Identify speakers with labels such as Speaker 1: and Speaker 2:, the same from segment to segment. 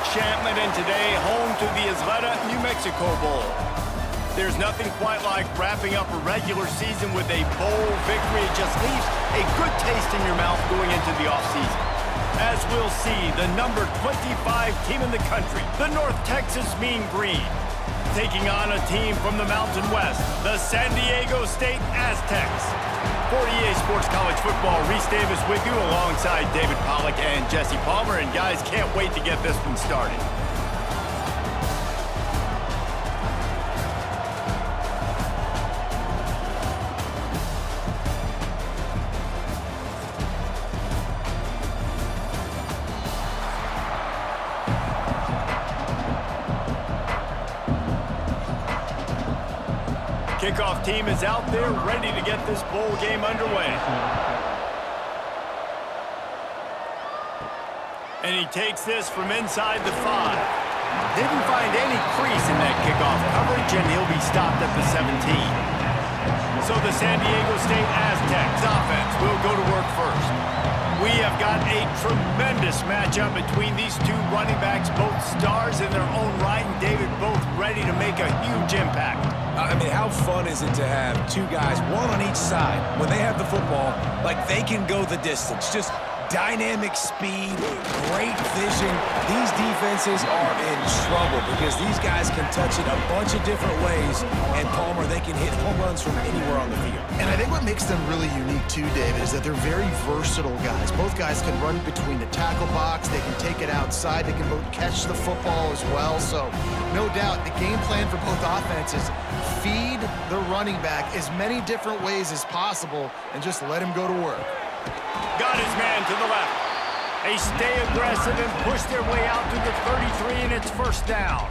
Speaker 1: enchantment, and today home to the Aztecs, New Mexico Bowl. There's nothing quite like wrapping up a regular season with a bowl victory. It just leaves a good taste in your mouth going into the offseason. As we'll see, the number 25 team in the country, the North Texas Mean Green, taking on a team from the Mountain West, the San Diego State Aztecs. For EA Sports College Football, Reese Davis with you alongside David Pollack and Jesse Palmer. And guys, can't wait to get this one started. Kickoff team is out there ready to get this bowl game underway. And he takes this from inside the 5. Didn't find any crease in that kickoff coverage, and he'll be stopped at the 17. So the San Diego State Aztecs offense will go to work first. We have got a tremendous matchup between these two running backs, both stars in their own right, and David, both ready to make a huge impact.
Speaker 2: I mean, how fun is it to have two guys, one on each side, when they have the football, like they can go the distance. Just dynamic speed, great vision. These defenses are in trouble because these guys can touch it a bunch of different ways, and Palmer, they can hit home runs from anywhere on the field.
Speaker 3: And I think what makes them really unique too, David, is that they're very versatile guys. Both guys can run between the tackle box, they can take it outside, they can both catch the football as well. So no doubt the game plan for both offenses, feed the running back as many different ways as possible and just let him go to work.
Speaker 1: Got his man to the left. They stay aggressive and push their way out to the 33, and it's first down.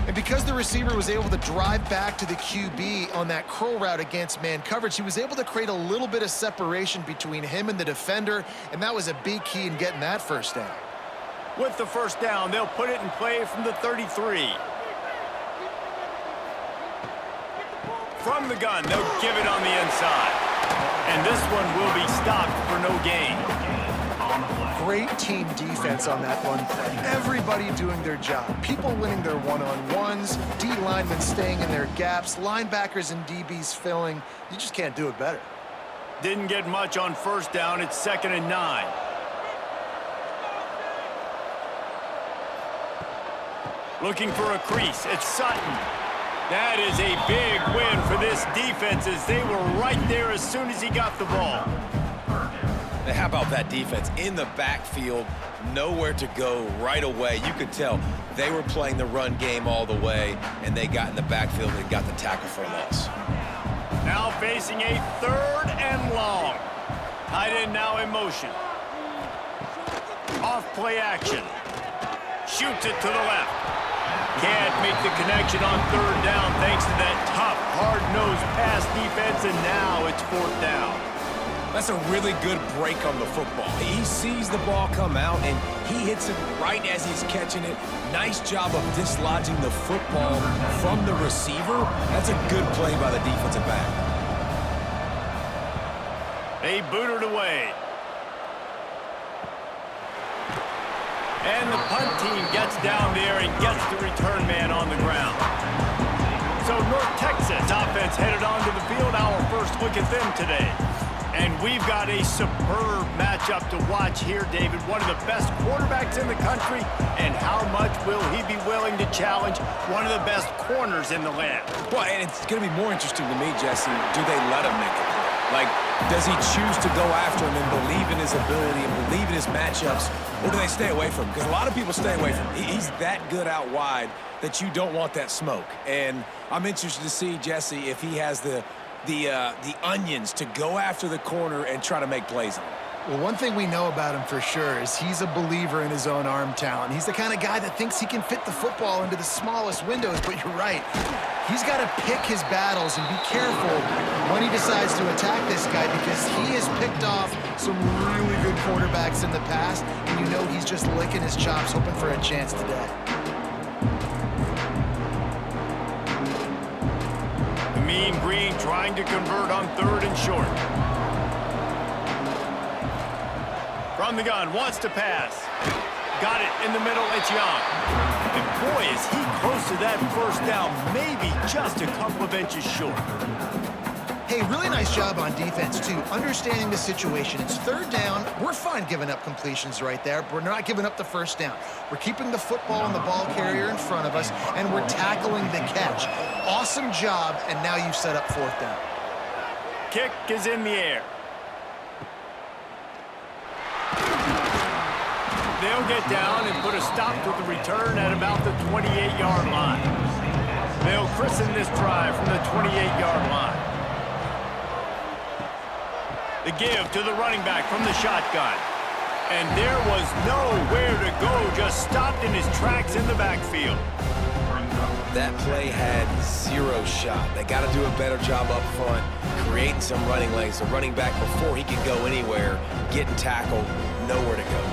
Speaker 3: And because the receiver was able to drive back to the QB on that curl route against man coverage, he was able to create a little bit of separation between him and the defender, and that was a big key in getting that first down.
Speaker 1: With the first down, they'll put it in play from the 33. From the gun, they'll give it on the inside. And this one will be stopped for no gain.
Speaker 3: Great team defense on that one play. Everybody doing their job. People winning their one-on-ones, D linemen staying in their gaps, linebackers and DBs filling. You just can't do it better.
Speaker 1: Didn't get much on first down. It's 2nd and 9. Looking for a crease. It's Sutton. That is a big win for this defense as they were right there as soon as he got the ball.
Speaker 2: Now, how about that defense in the backfield, nowhere to go right away. You could tell they were playing the run game all the way, and they got in the backfield and got the tackle for a loss.
Speaker 1: Now facing a 3rd and long. Tight end now in motion. Off play action. Shoots it to the left. Can't make the connection on 3rd down thanks to that tough, hard-nosed pass defense, and now it's 4th down.
Speaker 2: That's a really good break on the football. He sees the ball come out, and he hits it right as he's catching it. Nice job of dislodging the football from the receiver. That's a good play by the defensive back.
Speaker 1: They boot it away. And the punt team gets down there and gets the return man on the ground. So North Texas offense headed onto the field. Our first look at them today. And we've got a superb matchup to watch here, David. One of the best quarterbacks in the country. And how much will he be willing to challenge one of the best corners in the land?
Speaker 2: Well, and it's going to be more interesting to me, Jesse, do they let him make the play? Like, does he choose to go after him and believe in his ability and believe in his matchups, or do they stay away from him? Because a lot of people stay away from him. He's that good out wide that you don't want that smoke. And I'm interested to see, Jesse, if he has the onions to go after the corner and try to make plays on him.
Speaker 3: Well, one thing we know about him for sure is he's a believer in his own arm talent. He's the kind of guy that thinks he can fit the football into the smallest windows, but you're right. He's got to pick his battles and be careful when he decides to attack this guy because he has picked off some really good quarterbacks in the past, and you know he's just licking his chops, hoping for a chance today.
Speaker 1: The Mean Green trying to convert on 3rd and short. From the gun, wants to pass. Got it in the middle, it's Young. And boy, is he close to that first down, maybe just a couple of inches short.
Speaker 3: Hey, really nice job on defense, too, understanding the situation. It's third down. We're fine giving up completions right there. We're not giving up the first down. We're keeping the football and the ball carrier in front of us, and we're tackling the catch. Awesome job, and now you've set up fourth down.
Speaker 1: Kick is in the air. They'll get down and put a stop to the return at about the 28-yard line. They'll christen this drive from the 28-yard line. The give to the running back from the shotgun. And there was nowhere to go, just stopped in his tracks in the backfield.
Speaker 2: That play had zero shot. They got to do a better job up front, creating some running lanes. The running back, before he could go anywhere, getting tackled, nowhere to go.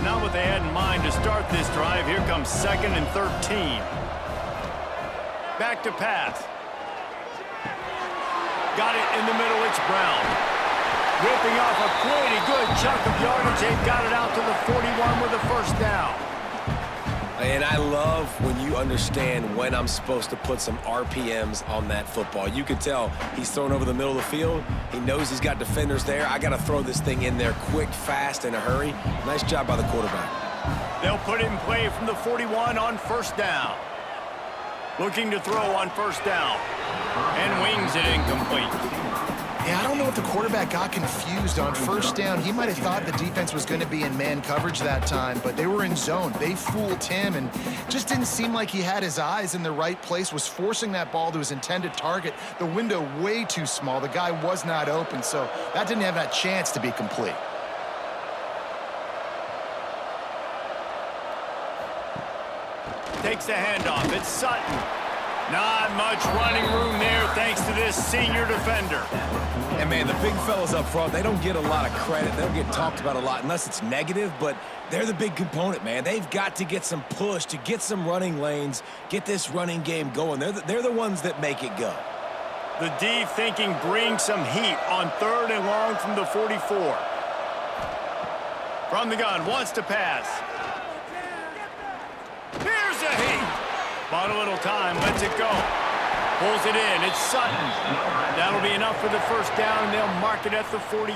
Speaker 1: Not what they had in mind to start this drive. Here comes 2nd and 13. Back to pass. Got it in the middle, it's Brown. Ripping off a pretty good chunk of yardage. They've got it out to the 41 with a first down.
Speaker 2: And I love when you understand when I'm supposed to put some RPMs on that football. You can tell he's thrown over the middle of the field. He knows he's got defenders there. I got to throw this thing in there quick, fast, in a hurry. Nice job by the quarterback.
Speaker 1: They'll put it in play from the 41 on first down. Looking to throw on first down. And wings it incomplete.
Speaker 3: Yeah, I don't know if the quarterback got confused on first down. He might have thought the defense was going to be in man coverage that time, but they were in zone. They fooled him and just didn't seem like he had his eyes in the right place, was forcing that ball to his intended target. The window way too small. The guy was not open, so that didn't have that chance to be complete.
Speaker 1: Takes the handoff. It's Sutton. Not much running room there thanks to this senior defender.
Speaker 2: And, man, the big fellas up front, they don't get a lot of credit. They don't get talked about a lot unless it's negative, but they're the big component, man. They've got to get some push, to get some running lanes, get this running game going. They're the ones that make it go.
Speaker 1: The D thinking brings some heat on 3rd and long from the 44. From the gun, wants to pass. Here's a heat. Bought a little time, lets it go. Pulls it in, it's Sutton. That'll be enough for the first down, and they'll mark it at the 48.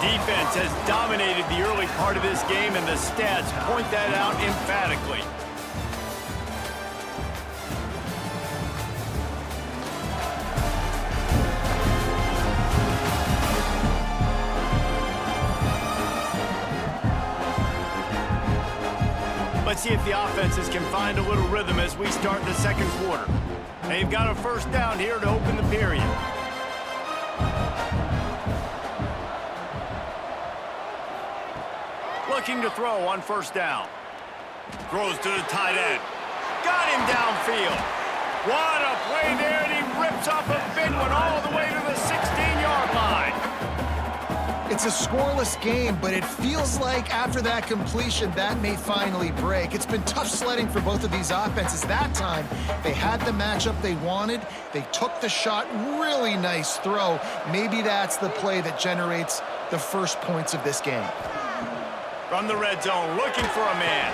Speaker 1: Defense has dominated the early part of this game, and the stats point that out emphatically. Let's see if the offenses can find a little rhythm as we start the second quarter. They've got a first down here to open the period. Looking to throw on first down. Throws to the tight end. Got him downfield. What a play there, and he rips off a big one all the way to the 16-yard line.
Speaker 3: It's a scoreless game, but it feels like after that completion, that may finally break. It's been tough sledding for both of these offenses. That time, they had the matchup they wanted. They took the shot. Really nice throw. Maybe that's the play that generates the first points of this game.
Speaker 1: From the red zone, looking for a man.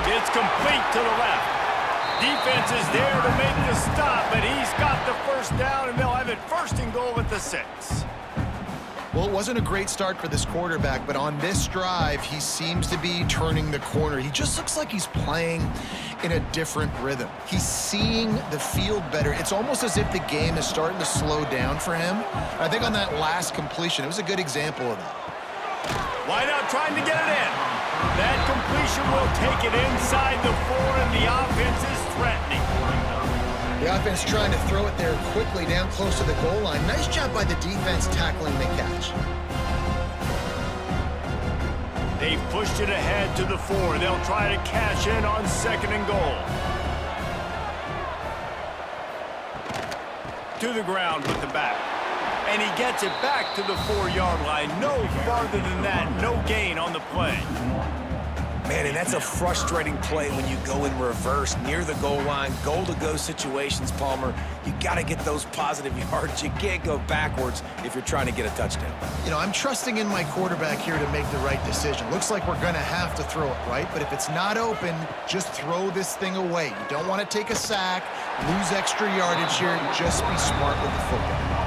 Speaker 1: It's complete to the left. Defense is there to make the stop, but he's got the first down, and they'll have it 1st and goal at the 6.
Speaker 3: Well, it wasn't a great start for this quarterback, but on this drive, he seems to be turning the corner. He just looks like he's playing in a different rhythm. He's seeing the field better. It's almost as if the game is starting to slow down for him. I think on that last completion, it was a good example of that.
Speaker 1: Wide out trying to get it in. That completion will take it inside the 4, and the offense is threatening.
Speaker 3: The offense trying to throw it there quickly down close to the goal line. Nice job by the defense tackling the catch.
Speaker 1: They've pushed it ahead to the 4. They'll try to cash in on 2nd and goal. To the ground with the back. And he gets it back to the 4-yard line. No farther than that. No gain on the play.
Speaker 2: Man, and that's a frustrating play when you go in reverse near the goal line, goal-to-go situations, Palmer. You got to get those positive yards. You can't go backwards if you're trying to get a touchdown.
Speaker 3: You know, I'm trusting in my quarterback here to make the right decision. Looks like we're going to have to throw it, right? But if it's not open, just throw this thing away. You don't want to take a sack, lose extra yardage here. Just be smart with the football.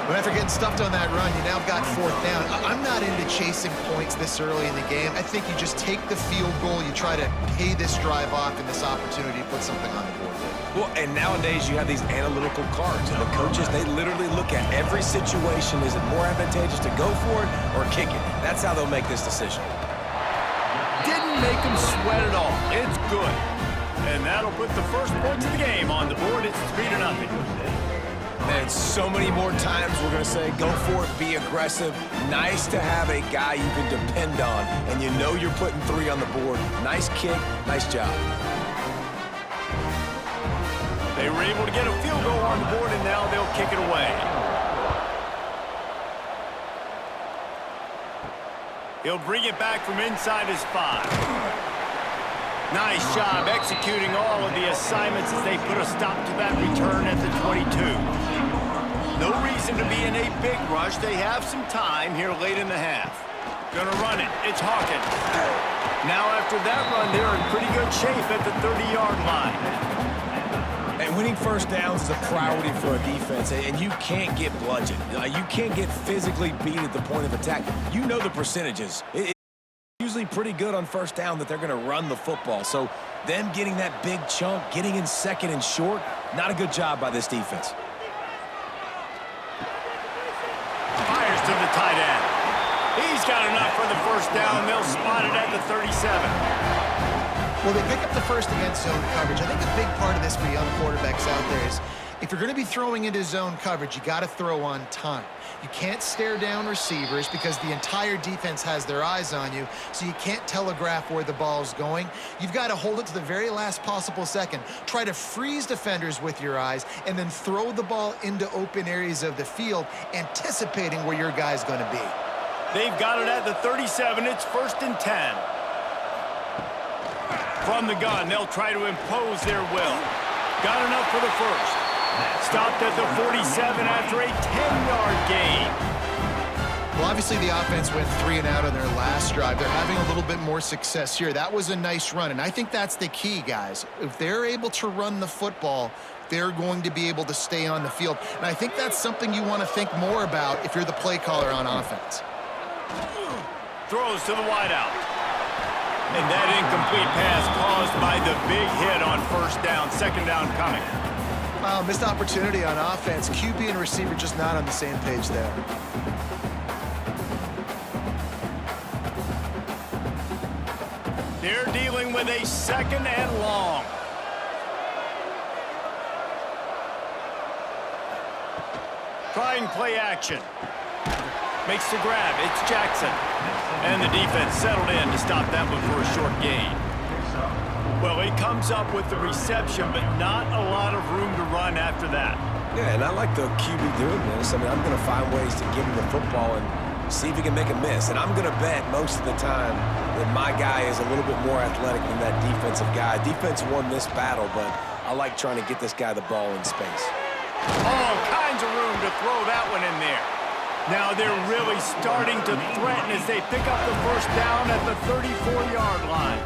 Speaker 3: But after getting stuffed on that run, you now got fourth down. I'm not into chasing points this early in the game. I think you just take the field goal. You try to pay this drive off and this opportunity to put something on the board.
Speaker 2: Well, and nowadays you have these analytical cards, and the coaches, they literally look at every situation. Is it more advantageous to go for it or kick it? That's how they'll make this decision.
Speaker 1: Didn't make him sweat at all. It's good. And that'll put the first points of the game on the board. It's 3-0.
Speaker 2: And so many more times we're going to say, go for it, be aggressive. Nice to have a guy you can depend on, and you know you're putting 3 on the board. Nice kick, nice job.
Speaker 1: They were able to get a field goal on the board, and now they'll kick it away. He'll bring it back from inside his 5. Nice job executing all of the assignments as they put a stop to that return at the 22. No reason to be in a big rush. They have some time here late in the half. Gonna run it. It's Hawkins. Now after that run, they're in pretty good shape at the 30-yard line.
Speaker 2: And winning first downs is a priority for a defense, and you can't get bludgeoned. You can't get physically beat at the point of attack. You know the percentages. It's usually pretty good on first down that they're going to run the football. So them getting that big chunk, getting in second and short, not a good job by this defense.
Speaker 1: Fires to the tight end. He's got enough for the first down. They'll spot it at the 37.
Speaker 3: Well, they pick up the first against zone coverage. I think a big part of this for young quarterbacks out there is if you're going to be throwing into zone coverage, you got to throw on time. You can't stare down receivers because the entire defense has their eyes on you, so you can't telegraph where the ball's going. You've got to hold it to the very last possible second. Try to freeze defenders with your eyes and then throw the ball into open areas of the field, anticipating where your guy's going to be.
Speaker 1: They've got it at the 37. It's 1st and 10. From the gun, they'll try to impose their will. Got enough for the first. Stopped at the 47 after a 10-yard gain.
Speaker 3: Well, obviously the offense went 3 and out on their last drive. They're having a little bit more success here. That was a nice run, and I think that's the key, guys. If they're able to run the football, they're going to be able to stay on the field. And I think that's something you want to think more about if you're the play caller on offense.
Speaker 1: Throws to the wideout. And that incomplete pass caused by the big hit on first down. Second down coming.
Speaker 3: Wow, missed opportunity on offense. QB and receiver just not on the same page there.
Speaker 1: They're dealing with a 2nd and long. Trying play action. Makes the grab. It's Jackson. And the defense settled in to stop that one for a short gain. Well, he comes up with the reception, but not a lot of room to run after that.
Speaker 2: Yeah, and I like the QB doing this. I mean, I'm going to find ways to give him the football and see if he can make a miss. And I'm going to bet most of the time that my guy is a little bit more athletic than that defensive guy. Defense won this battle, but I like trying to get this guy the ball in space.
Speaker 1: All kinds of room to throw that one in there. Now they're really starting to threaten as they pick up the first down at the 34-yard line.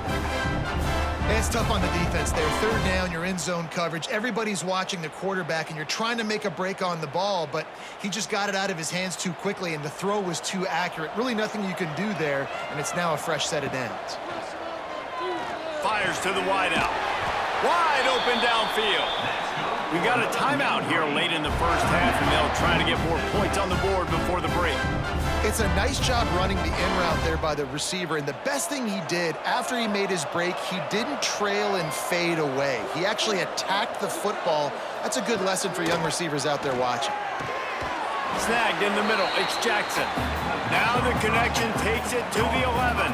Speaker 3: It's tough on the defense there. 3rd down, you're in zone coverage. Everybody's watching the quarterback, and you're trying to make a break on the ball, but he just got it out of his hands too quickly, and the throw was too accurate. Really nothing you can do there, and it's now a fresh set of downs.
Speaker 1: Fires to the wideout. Wide open downfield. We got a timeout here late in the first half, and they'll try to get more points on the board before the break.
Speaker 3: It's a nice job running the in route there by the receiver, and the best thing he did after he made his break, he didn't trail and fade away. He actually attacked the football. That's a good lesson for young receivers out there watching.
Speaker 1: Snagged in the middle. It's Jackson. Now the connection takes it to the 11.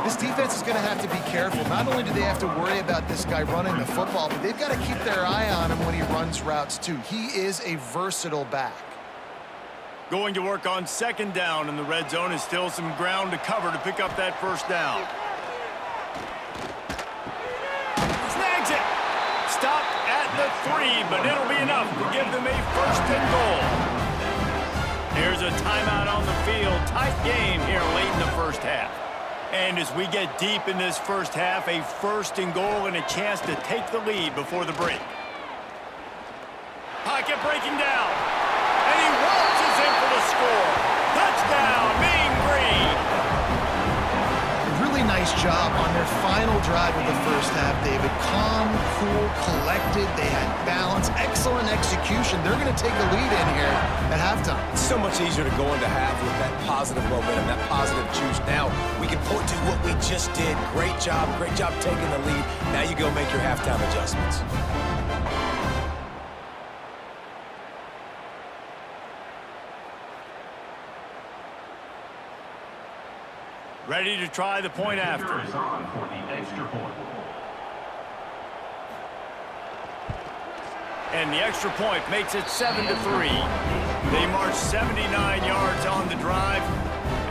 Speaker 3: This defense is going to have to be careful. Not only do they have to worry about this guy running the football, but they've got to keep their eye on him when he runs routes too. He is a versatile back.
Speaker 1: Going to work on 2nd down, and the red zone is still some ground to cover to pick up that first down. but it'll be enough to give them a first and goal. Here's a timeout on the field. Tight game here late in the first half. And as we get deep in this first half, a first and goal and a chance to take the lead before the break. Pocket breaking down. And he waltzes in for the score. Touchdown, Mean Green.
Speaker 3: Really nice job on their final drive of the first half, David. Calm, cool, collected. They had balance. Excellent execution. They're going to take the lead in here at halftime.
Speaker 2: It's so much easier to go into half with that positive momentum, that positive juice. Now we can point to what we just did. Great job taking the lead. Now you go make your halftime adjustments.
Speaker 1: Ready to try the point after. And the extra point makes it 7-3. They march 79 yards on the drive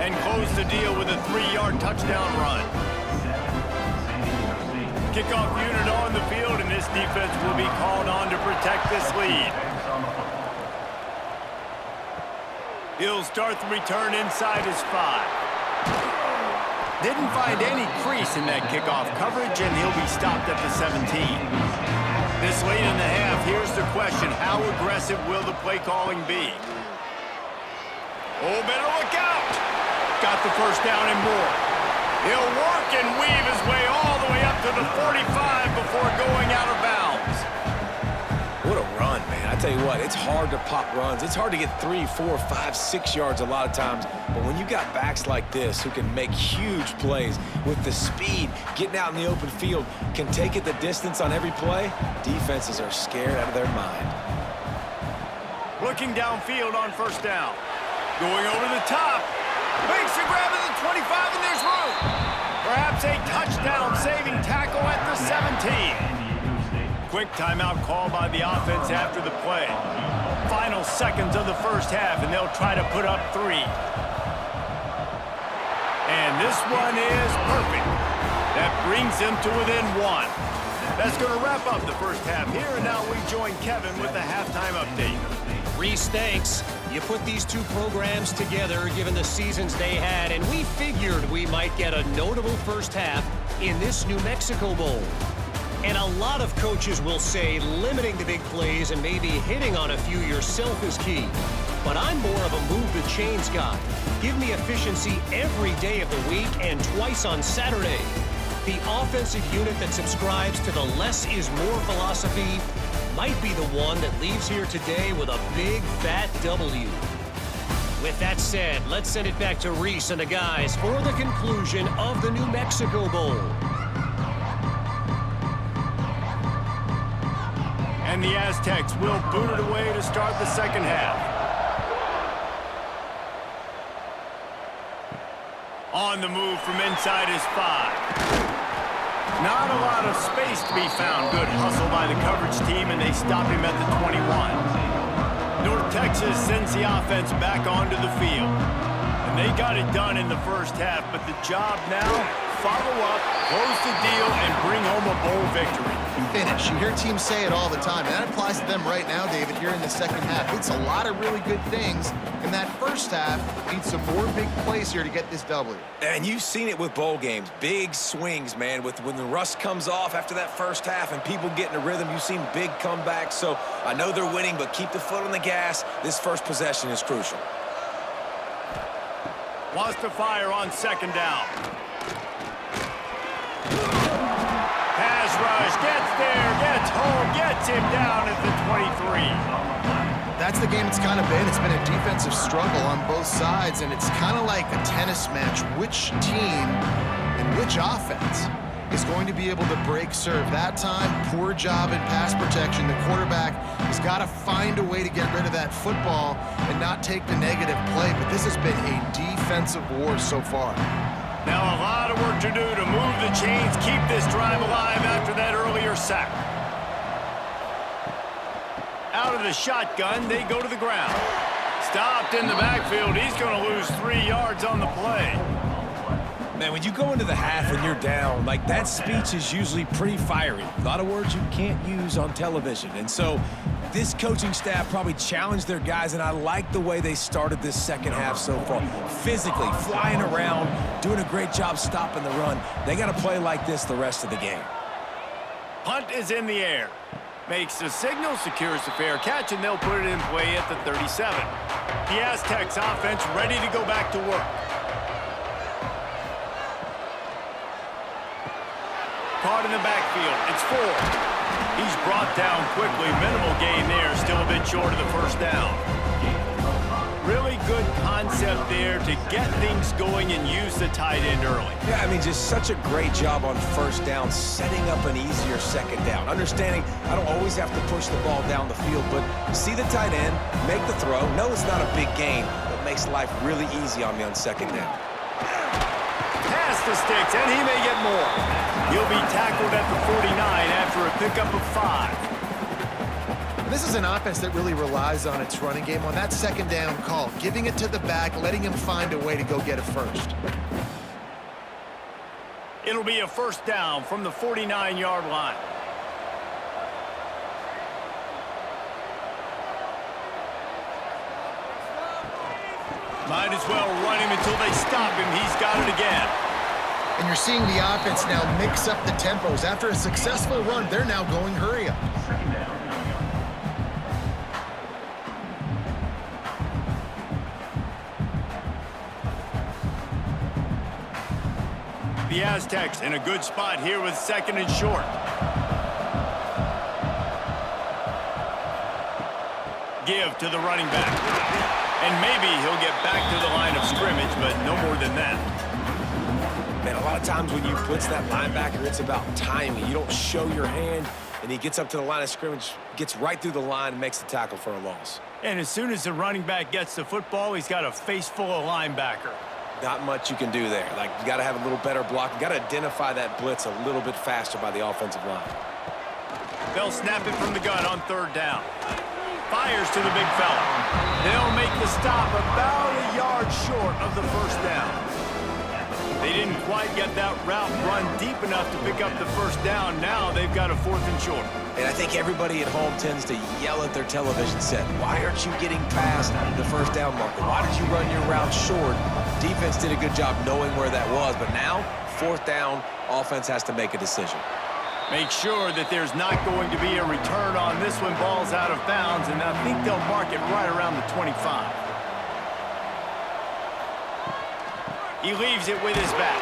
Speaker 1: and close the deal with a 3-yard touchdown run. Kickoff unit on the field, and this defense will be called on to protect this lead. He'll start the return inside his 5. Didn't find any crease in that kickoff coverage, and he'll be stopped at the 17. This late in the half, here's the question. How aggressive will the play calling be? Oh, better look out. Got the first down and more. He'll work and weave his way all the way up to the 45 before going out of bounds.
Speaker 2: What a run, man. I tell you what, it's hard to pop runs. It's hard to get 3, 4, 5, 6 yards a lot of times. But when you got backs like this who can make huge plays with the speed, getting out in the open field, can take it the distance on every play, defenses are scared out of their mind.
Speaker 1: Looking downfield on first down. Going over the top. Makes the grab at the 25, and there's room. Perhaps a touchdown-saving tackle at the 17. Quick timeout call by the offense after the play. Final seconds of the first half, and they'll try to put up 3. And this one is perfect. That brings them to within 1. That's going to wrap up the first half here, and now we join Kevin with the halftime update.
Speaker 4: Reese, thanks. You put these two programs together given the seasons they had, and we figured we might get a notable first half in this New Mexico Bowl. And a lot of coaches will say limiting the big plays and maybe hitting on a few yourself is key. But I'm more of a move the chains guy. Give me efficiency every day of the week and twice on Saturday. The offensive unit that subscribes to the less is more philosophy might be the one that leaves here today with a big fat W. With that said, let's send it back to Reese and the guys for the conclusion of the New Mexico Bowl.
Speaker 1: And the Aztecs will boot it away to start the second half. On the move from inside his 5. Not a lot of space to be found. Good hustle by the coverage team, and they stop him at the 21. North Texas sends the offense back onto the field. And they got it done in the first half, but the job now, follow up, close the deal, and bring home a bowl victory.
Speaker 3: Finish. You hear teams say it all the time, and that applies to them right now, David, here in the second half. It's a lot of really good things in that first half. Need some more big plays here to get this W.
Speaker 2: And you've seen it with bowl games. Big swings, man. When the rust comes off after that first half and people get in a rhythm, you've seen big comebacks. So I know they're winning, but keep the foot on the gas. This first possession is crucial.
Speaker 1: Wants to fire on second down. Pass rush, gets there, gets home, gets him down at the 23.
Speaker 3: That's the game it's kind of been. It's been a defensive struggle on both sides, and it's kind of like a tennis match. Which team and which offense is going to be able to break serve? That time, poor job in pass protection. The quarterback has got to find a way to get rid of that football and not take the negative play, but this has been a defensive war so far.
Speaker 1: Now a lot of work to do to move the chains, keep this drive alive after that earlier sack. Out of the shotgun, they go to the ground. Stopped in the backfield. He's going to lose 3 yards on the play.
Speaker 2: Man, when you go into the half and you're down, like, that speech is usually pretty fiery. A lot of words you can't use on television. And so this coaching staff probably challenged their guys, and I like the way they started this second half so far. Physically, flying around, doing a great job stopping the run. They got to play like this the rest of the game.
Speaker 1: Punt is in the air. Makes the signal, secures the fair catch, and they'll put it in play at the 37. The Aztecs offense ready to go back to work. Caught in the backfield. It's 4. He's brought down quickly. Minimal gain there. Still a bit short of the first down. Really good concept there to get things going and use the tight end early.
Speaker 2: Yeah, I mean, just such a great job on first down, setting up an easier second down. Understanding I don't always have to push the ball down the field, but see the tight end, make the throw. No, it's not a big gain, but makes life really easy on me on second down.
Speaker 1: Pass the sticks, and he may get more. He'll be tackled at the 49 after a pickup of 5.
Speaker 3: This is an offense that really relies on its running game on that second down call, giving it to the back, letting him find a way to go get it first.
Speaker 1: It'll be a first down from the 49-yard line. Might as well run him until they stop him. He's got it again.
Speaker 3: And you're seeing the offense now mix up the tempos. After a successful run, they're now going hurry up.
Speaker 1: The Aztecs in a good spot here with second and short. Give to the running back. And maybe he'll get back to the line of scrimmage, but no more than that.
Speaker 2: Man, a lot of times when you blitz that linebacker, it's about timing. You don't show your hand, and he gets up to the line of scrimmage, gets right through the line, and makes the tackle for a loss.
Speaker 1: And as soon as the running back gets the football, he's got a face full of linebacker.
Speaker 2: Not much you can do there. Like, you got to have a little better block. You got to identify that blitz a little bit faster by the offensive line.
Speaker 1: They'll snap it from the gun on third down. Fires to the big fella. They'll make the stop about a yard short of the first down. They didn't quite get that route run deep enough to pick up the first down. Now they've got a 4th and short.
Speaker 2: And I think everybody at home tends to yell at their television set, why aren't you getting past the first down marker? Why did you run your route short? Defense did a good job knowing where that was, but now, 4th down, offense has to make a decision.
Speaker 1: Make sure that there's not going to be a return on this one. Ball's out of bounds, and I think they'll mark it right around the 25. He leaves it with his back.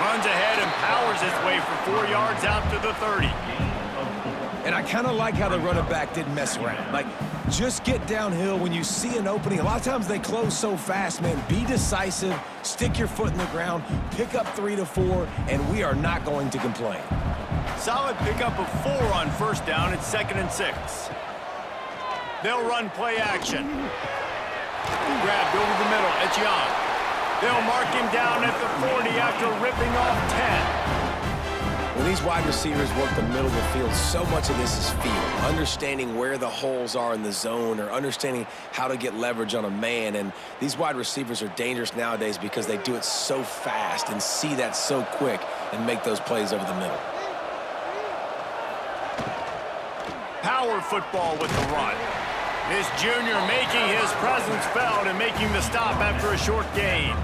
Speaker 1: Runs ahead and powers his way for 4 yards out to the 30.
Speaker 2: And I kind of like how the running back didn't mess around. Like, just get downhill when you see an opening. A lot of times they close so fast, man. Be decisive, stick your foot in the ground, pick up 3 to 4, and we are not going to complain.
Speaker 1: Solid pickup of 4 on first down. It's 2nd and 6. They'll run play action. Grabbed over the middle. It's Young. They'll mark him down at the 40 after ripping off 10.
Speaker 2: When these wide receivers work the middle of the field, so much of this is feel. Understanding where the holes are in the zone or understanding how to get leverage on a man. And these wide receivers are dangerous nowadays because they do it so fast and see that so quick and make those plays over the middle.
Speaker 1: Power football with the run. This junior making his presence felt and making the stop after a short gain.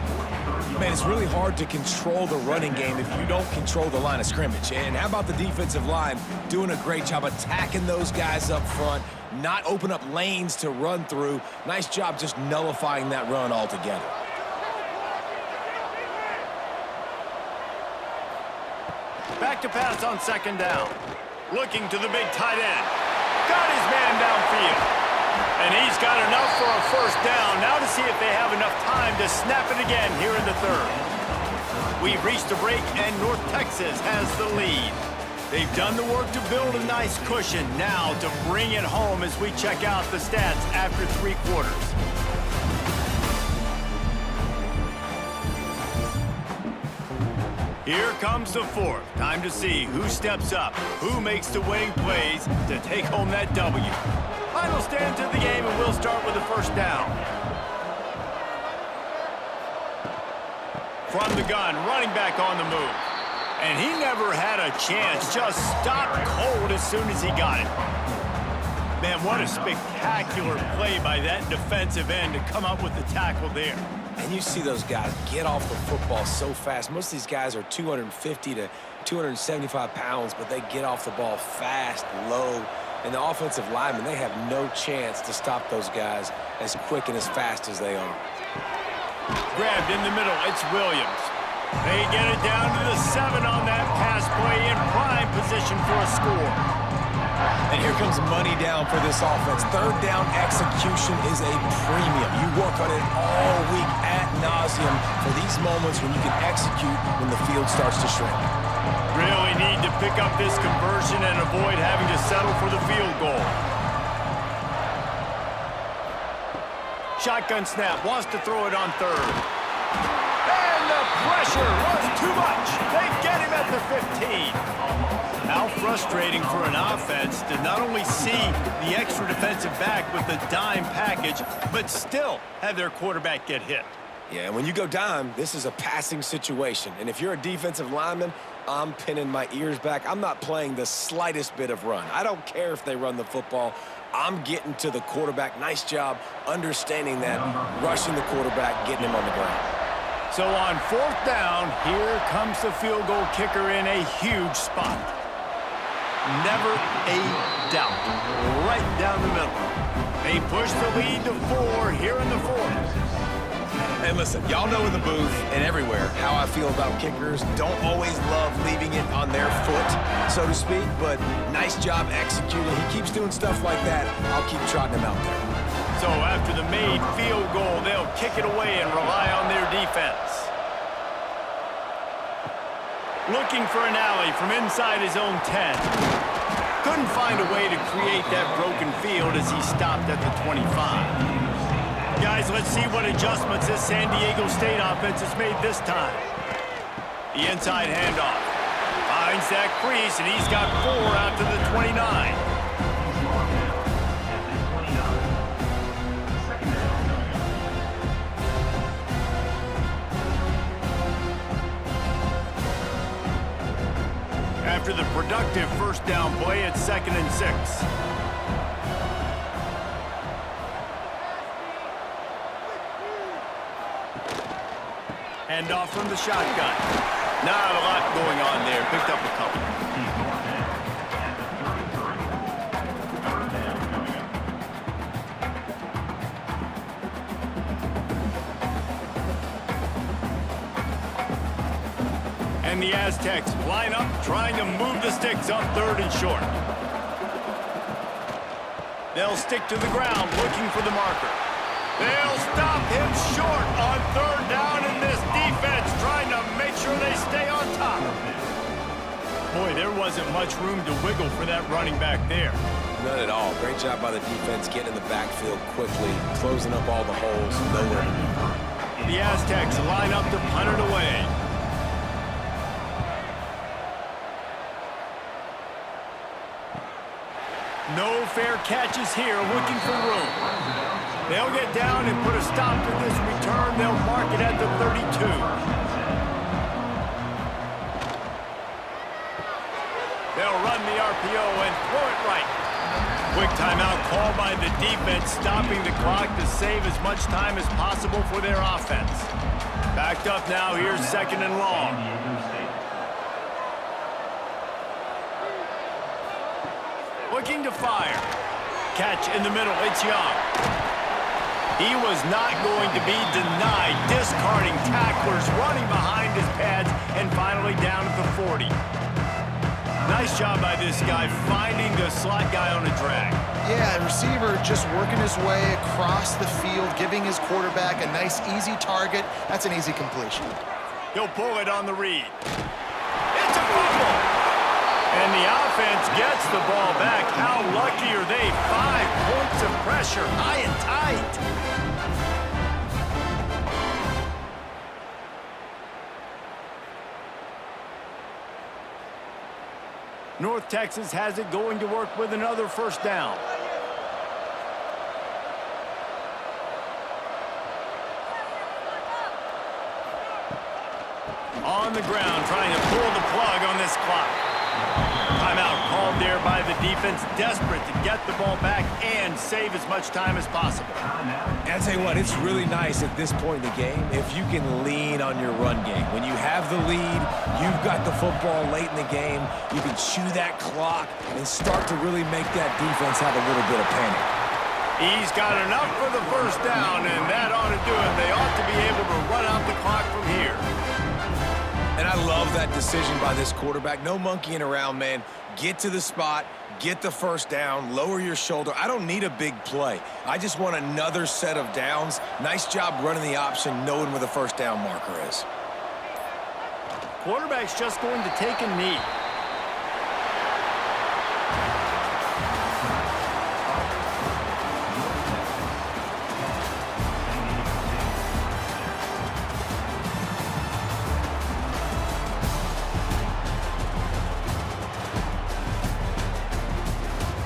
Speaker 2: Man, it's really hard to control the running game if you don't control the line of scrimmage. And how about the defensive line doing a great job attacking those guys up front, not open up lanes to run through. Nice job just nullifying that run altogether.
Speaker 1: Back to pass on second down. Looking to the big tight end. Got his man downfield. And he's got enough for a first down. Now to see if they have enough time to snap it again here in the 3rd. We've reached a break, and North Texas has the lead. They've done the work to build a nice cushion. Now to bring it home as we check out the stats after 3 quarters. Here comes the 4th. Time to see who steps up, who makes the winning plays to take home that W. Final stand to the game, and we'll start with the first down. from the gun, running back on the move. And he never had a chance, just stopped cold as soon as he got it. Man, what a spectacular play by that defensive end to come up with the tackle there.
Speaker 2: And you see those guys get off the football so fast. Most of these guys are 250 to 275 pounds, but they get off the ball fast, low. And the offensive linemen, they have no chance to stop those guys as quick and as fast as they are.
Speaker 1: Grabbed in the middle, it's Williams. They get it down to the 7 on that pass play in prime position for a score.
Speaker 2: And here comes money down for this offense. Third down execution is a premium. You work on it all week ad nauseum for these moments when you can execute when the field starts to shrink.
Speaker 1: Really need to pick up this conversion and avoid having to settle for the field goal. Shotgun snap, wants to throw it on third. And the pressure was too much. They get him at the 15. How frustrating for an offense to not only see the extra defensive back with the dime package, but still have their quarterback get hit.
Speaker 2: Yeah, and when you go dime, this is a passing situation. And if you're a defensive lineman, I'm pinning my ears back. I'm not playing the slightest bit of run. I don't care if they run the football. I'm getting to the quarterback. Nice job understanding that, rushing the quarterback, getting him on the ground.
Speaker 1: So on 4th down, here comes the field goal kicker in a huge spot. Never a doubt. Right down the middle. They push the lead to 4 here in the 4th.
Speaker 2: And listen, y'all know in the booth and everywhere how I feel about kickers. Don't always love leaving it on their foot, so to speak, but nice job executing. He keeps doing stuff like that. I'll keep trotting him out there.
Speaker 1: So after the made field goal, they'll kick it away and rely on their defense. Looking for an alley from inside his own 10. Couldn't find a way to create that broken field as he stopped at the 25. Guys, let's see what adjustments this San Diego State offense has made this time. The inside handoff. Finds that crease, and he's got 4 out to the 29. After the productive first down play, it's 2nd and 6. Handoff from the shotgun. Not a lot going on there. Picked up a couple. And the Aztecs line up, trying to move the sticks on 3rd and short. They'll stick to the ground, looking for the marker. They'll stop him short on 3rd down, and this defense trying to make sure they stay on top. Boy, there wasn't much room to wiggle for that running back there.
Speaker 2: None at all. Great job by the defense getting in the backfield quickly, closing up all the holes, nowhere to be.
Speaker 1: The Aztecs line up to punt it away. No fair catches here, looking for room. They'll get down and put a stop to this return. They'll mark it at the 32. They'll run the RPO and throw it right. Quick timeout call by the defense, stopping the clock to save as much time as possible for their offense. Backed up now, here's 2nd and long. Looking to fire. Catch in the middle, it's Young. He was not going to be denied, discarding tacklers, running behind his pads, and finally down at the 40. Nice job by this guy, finding the slot guy on a drag.
Speaker 3: Yeah, the receiver just working his way across the field, giving his quarterback a nice, easy target. That's an easy completion.
Speaker 1: He'll pull it on the read. It's a fumble! And the offense gets the ball back. How lucky are they? 5 points of pressure, high and tight. North Texas has it, going to work with another first down. On the ground, trying to pull the plug on this clock. Timeout called there by the defense, desperate to get the ball back and save as much time as possible.
Speaker 2: And I tell you what, it's really nice at this point in the game if you can lean on your run game. When you have the lead, you've got the football late in the game, you can chew that clock and start to really make that defense have a little bit of panic.
Speaker 1: He's got enough for the first down, and that ought to do it. They ought to be able to run out the clock from here.
Speaker 2: And I love that decision by this quarterback. No monkeying around, man. Get to the spot, get the first down, lower your shoulder. I don't need a big play. I just want another set of downs. Nice job running the option, knowing where the first down marker is.
Speaker 1: Quarterback's just going to take a knee.